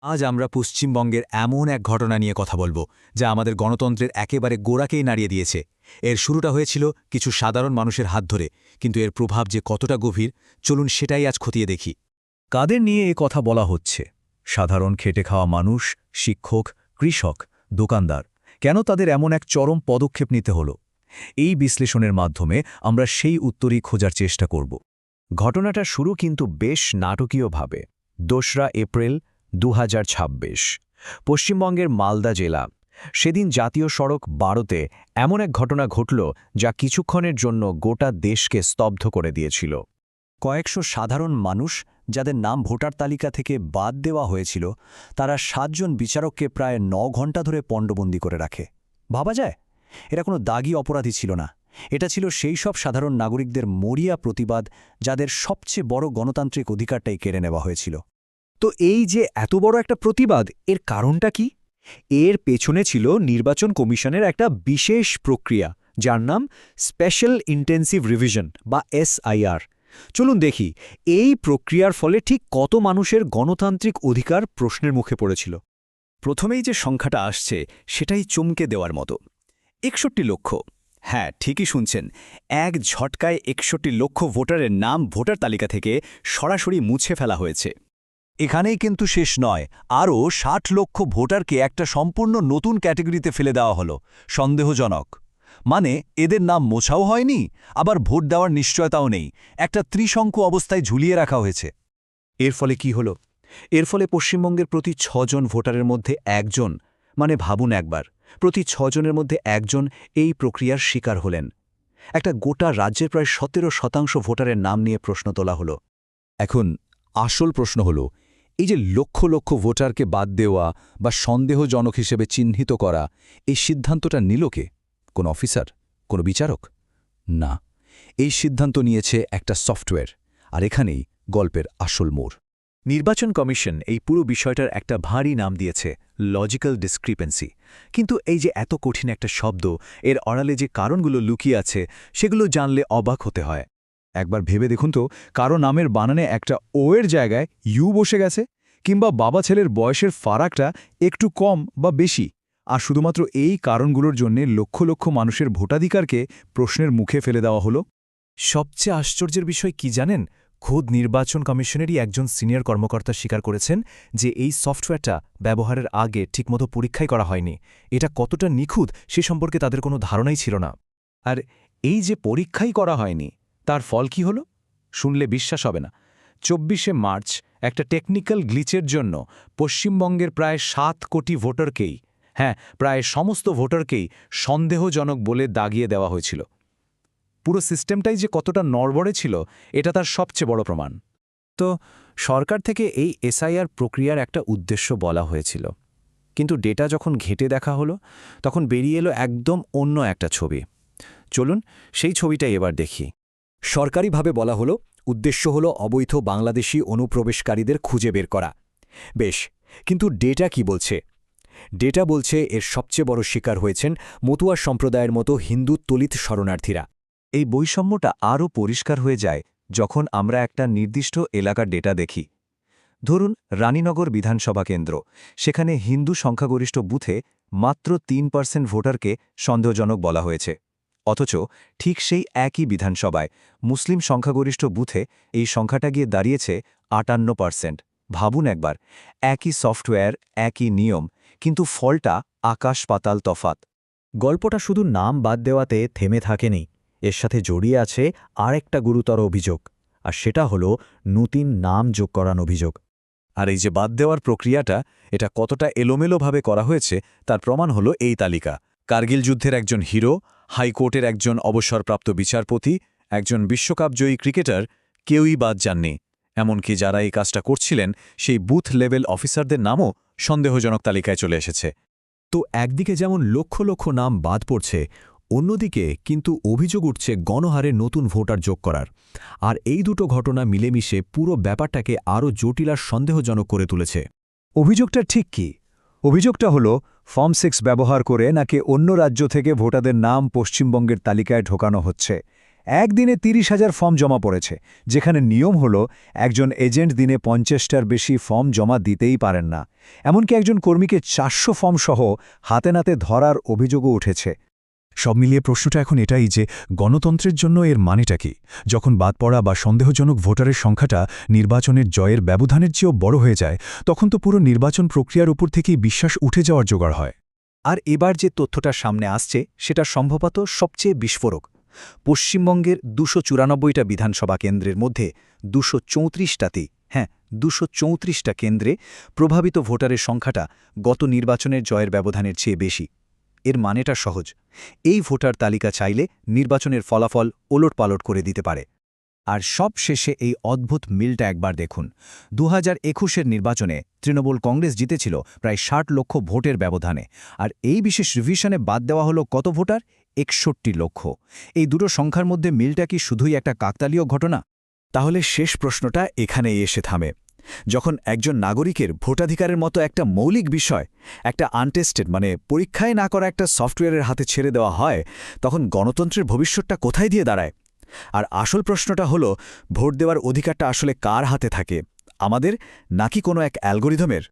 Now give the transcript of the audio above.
আজ আমরা পশ্চিমবঙ্গের এমন এক ঘটনা নিয়ে কথা বলবো যা আমাদের গণতন্ত্রের একেবারে গোড়াকেই নাড়িয়ে দিয়েছে। এর শুরুটা হয়েছিল কিছু সাধারণ মানুষের হাত ধরে, কিন্তু এর প্রভাব যে কতটা গভীর, চলুন সেটাই আজ খতিয়ে দেখি। কাদের নিয়ে এ কথা বলা হচ্ছে? সাধারণ খেটে খাওয়া মানুষ, শিক্ষক, কৃষক, দোকানদার। কেন তাদের এমন এক চরম পদক্ষেপ নিতে হলো? এই বিশ্লেষণের মাধ্যমে আমরা সেই উত্তরই খোঁজার চেষ্টা করব। ঘটনাটা শুরু কিন্তু বেশ নাটকীয়ভাবে। ২রা এপ্রিল ২০২৬, পশ্চিমবঙ্গের মালদা জেলা। সেদিন জাতীয় সড়ক ১২তে এমন এক ঘটনা ঘটল যা কিছুক্ষণের জন্য গোটা দেশকে স্তব্ধ করে দিয়েছিল। কয়েকশো সাধারণ মানুষ, যাদের নাম ভোটার তালিকা থেকে বাদ দেওয়া হয়েছিল, তারা ৭ জন বিচারককে প্রায় ৯ ঘণ্টা ধরে পণ্ডবন্দী করে রাখে। ভাবা যায়, এরা কোনো দাগী অপরাধী ছিল না। এটা ছিল সেই সব সাধারণ নাগরিকদের মরিয়া প্রতিবাদ, যাদের সবচেয়ে বড় গণতান্ত্রিক অধিকারটাই কেড়ে নেওয়া হয়েছিল। তো এই যে এত বড় একটা প্রতিবাদ, এর কারণটা কি? এর পেছনে ছিল নির্বাচন কমিশনের একটা বিশেষ প্রক্রিয়া, যার নাম স্পেশাল ইন্টেন্সিভ রিভিশন বা SIR। চলুন দেখি এই প্রক্রিয়ার ফলে ঠিক কত মানুষের গণতান্ত্রিক অধিকার প্রশ্নের মুখে পড়েছিল। প্রথমেই যে সংখ্যাটা আসছে সেটাই চমকে দেওয়ার মতো। ৬১ লক্ষ। হ্যাঁ, ঠিকই শুনছেন, এক ঝটকায় ৬১ লক্ষ ভোটারের নাম ভোটার তালিকা থেকে সরাসরি মুছে ফেলা হয়েছে। এখানেই কিন্তু শেষ নয়, আরও ৬০ লক্ষ ভোটারকে একটা সম্পূর্ণ নতুন ক্যাটেগরিতে ফেলে দেওয়া হলো, সন্দেহজনক। মানে এদের নাম মোছাও হয়নি, আবার ভোট দেওয়ার নিশ্চয়তাও নেই, একটা ত্রিশঙ্কু অবস্থায় ঝুলিয়ে রাখা হয়েছে। এর ফলে কি হলো? এর ফলে পশ্চিমবঙ্গের প্রতি ৬ জন ভোটারের মধ্যে একজন, মানে ভাবুন একবার, প্রতি ৬ জনের মধ্যে একজন এই প্রক্রিয়ার শিকার হলেন। একটা গোটা রাজ্যের প্রায় ১৭% ভোটারের নাম নিয়ে প্রশ্ন তোলা হলো। এখন আসল প্রশ্ন হল, এই যে লক্ষ লক্ষ ভোটারকে বাদ দেওয়া বা সন্দেহজনক হিসেবে চিহ্নিত করা, এই সিদ্ধান্তটা নিল কে? কোন অফিসার? কোন বিচারক? না, এই সিদ্ধান্ত নিয়েছে একটা সফটওয়্যার। আর এখানেই গল্পের আসল মোড়। নির্বাচন কমিশন এই পুরো বিষয়টার একটা ভারী নাম দিয়েছে, লজিক্যাল ডিসক্রিপেন্সি। কিন্তু এই যে এত কঠিন একটা শব্দ, এর আড়ালে যে কারণগুলো লুকিয়ে আছে, সেগুলো জানলে অবাক হতে হয়। একবার ভেবে দেখুন তো, কারো নামের বানানে একটা ও এর জায়গায় ইউ বসে গেছে, কিংবা বাবা ছেলের বয়সের ফারাকটা একটু কম বা বেশি, আর শুধুমাত্র এই কারণগুলোর জন্যে লক্ষ লক্ষ মানুষের ভোটাধিকারকে প্রশ্নের মুখে ফেলে দেওয়া হলো। সবচেয়ে আশ্চর্যের বিষয় কি জানেন? খোদ নির্বাচন কমিশনেরই একজন সিনিয়র কর্মকর্তা স্বীকার করেছেন যে এই সফটওয়্যারটা ব্যবহারের আগে ঠিকমতো পরীক্ষাই করা হয়নি। এটা কতটা নিখুঁত সে সম্পর্কে তাদের কোনো ধারণাই ছিল না। আর এই যে পরীক্ষাই করা হয়নি, তার ফল কি হলো? শুনলে বিশ্বাস হবে না। ২৪শে মার্চ একটা টেকনিক্যাল গ্লিচের জন্য পশ্চিমবঙ্গের প্রায় ৭ কোটি ভোটারকেই, হ্যাঁ, প্রায় সমস্ত ভোটারকেই সন্দেহজনক বলে দাগিয়ে দেওয়া হয়েছিল। পুরো সিস্টেমটাই যে কতটা নড়বড়ে ছিল, এটা তার সবচেয়ে বড় প্রমাণ। তো সরকার থেকে এই SIR প্রক্রিয়ার একটা উদ্দেশ্য বলা হয়েছিল, কিন্তু ডেটা যখন ঘেঁটে দেখা হলো, তখন বেরিয়ে এলো একদম অন্য একটা ছবি। চলুন সেই ছবিটাই এবার দেখি। সরকারিভাবে বলা হলো, উদ্দেশ্য হলো অবৈধ বাংলাদেশি অনুপ্রবেশকারীদের খুঁজে বের করা। বেশ, কিন্তু ডেটা কি বলছে? ডেটা বলছে এর সবচেয়ে বড় শিকার হয়েছেন মতুয়া সম্প্রদায়ের মতো হিন্দু দলিত শরণার্থীরা। এই বৈষম্যটা আরও পরিষ্কার হয়ে যায় যখন আমরা একটা নির্দিষ্ট এলাকার ডেটা দেখি। ধরুন রানীনগর বিধানসভা কেন্দ্র, সেখানে হিন্দু সংখ্যাগরিষ্ঠ বুথে মাত্র ৩% ভোটারকে সন্দেহজনক বলা হয়েছে। অথচ ঠিক সেই একই বিধানসভায় মুসলিম সংখ্যাগরিষ্ঠ বুথে এই সংখ্যাটা গিয়ে দাঁড়িয়েছে ৫৮%। ভাবুন একবার, একই সফটওয়্যার, একই নিয়ম, কিন্তু ফলটা আকাশ পাতাল তফাত। গল্পটা শুধু নাম বাদ দেওয়াতে থেমে থাকেনি, এর সাথে জড়িয়ে আছে আরেকটা গুরুতর অভিযোগ, আর সেটা হলো নতুন নাম যোগ করার অভিযোগ। আর এই যে বাদ দেওয়ার প্রক্রিয়াটা, এটা কতটা এলোমেলোভাবে করা হয়েছে তার প্রমাণ হলো এই তালিকা। কার্গিল যুদ্ধের একজন হিরো, হাইকোর্টের একজন অবসরপ্রাপ্ত বিচারপতি, একজন বিশ্বকাপজয়ী ক্রিকেটার, কেউই বাদ যাননি। এমনকি যারা এই কাজটা করছিলেন, সেই বুথ লেভেল অফিসারদের নামও সন্দেহজনক তালিকায় চলে এসেছে। তো একদিকে যেমন লক্ষ লক্ষ নাম বাদ পড়ছে, অন্যদিকে কিন্তু অভিযোগ উঠছে গণহারে নতুন ভোটার যোগ করার। আর এই দুটো ঘটনা মিলেমিশে পুরো ব্যাপারটাকে আরও জটিল আর সন্দেহজনক করে তুলেছে। অভিযোগটা ঠিক কি? অভিযোগটা হলো ফর্ম 6 ব্যবহার করে নাকি অন্য রাজ্য থেকে ভোটারদের নাম পশ্চিমবঙ্গের তালিকায় ঢোকানো হচ্ছে। একদিনে ৩০,০০০ ফর্ম জমা পড়েছে, যেখানে নিয়ম হল একজন এজেন্ট দিনে ৫০টার বেশি ফর্ম জমা দিতেই পারেন না। এমনকি একজন কর্মীকে ৪০০ ফর্ম সহ হাতে নাতে ধরার অভিযোগও উঠেছে। সব মিলিয়ে প্রশ্নটা এখন এটাই যে গণতন্ত্রের জন্য এর মানেটা কি? যখন বাদ পড়া বা সন্দেহজনক ভোটারের সংখ্যাটা নির্বাচনের জয়ের ব্যবধানের চেয়েও বড় হয়ে যায়, তখন তো পুরো নির্বাচন প্রক্রিয়ার উপর থেকেই বিশ্বাস উঠে যাওয়ার জোগাড় হয়। আর এবার যে তথ্যটা সামনে আসছে সেটা সম্ভবত সবচেয়ে বিস্ফোরক। পশ্চিমবঙ্গের ২৯৪টা বিধানসভা কেন্দ্রের মধ্যে ২৩৪টাতেই, ২34টা কেন্দ্রে প্রভাবিত ভোটারের সংখ্যাটা গত নির্বাচনের জয়ের ব্যবধানের চেয়ে বেশি। এর মানেটা সহজ, এই ভোটার তালিকা চাইলে নির্বাচনের ফলাফল ওলটপালট করে দিতে পারে। আর সব শেষে এই অদ্ভুত মিলটা একবার দেখুন। ২০২১-এর নির্বাচনে তৃণমূল কংগ্রেস জিতেছিল প্রায় ৬০ লক্ষ ভোটের ব্যবধানে, আর এই বিশেষ রিভিশনে বাদ দেওয়া হলো কত ভোটার? ৬১ লক্ষ। এই দুটো সংখ্যার মধ্যে মিলটা কি শুধুই একটা কাকতালীয় ঘটনা? তাহলে শেষ প্রশ্নটা এখানেই এসে থামে। যখন একজন নাগরিকের ভোটাধিকারের মতো একটা মৌলিক বিষয় একটা আনটেস্টেড পরীক্ষায় না করা একটা সফটওয়্যারের হাতে ছেড়ে দেওয়া হয়, তখন গণতন্ত্রের ভবিষ্যৎটা কোথায় দিয়ে দাঁড়ায়? আর আসল প্রশ্নটা হলো, ভোট দেওয়ার অধিকারটা আসলে কার হাতে থাকে, আমাদের নাকি কোনো এক অ্যালগোরিদমের?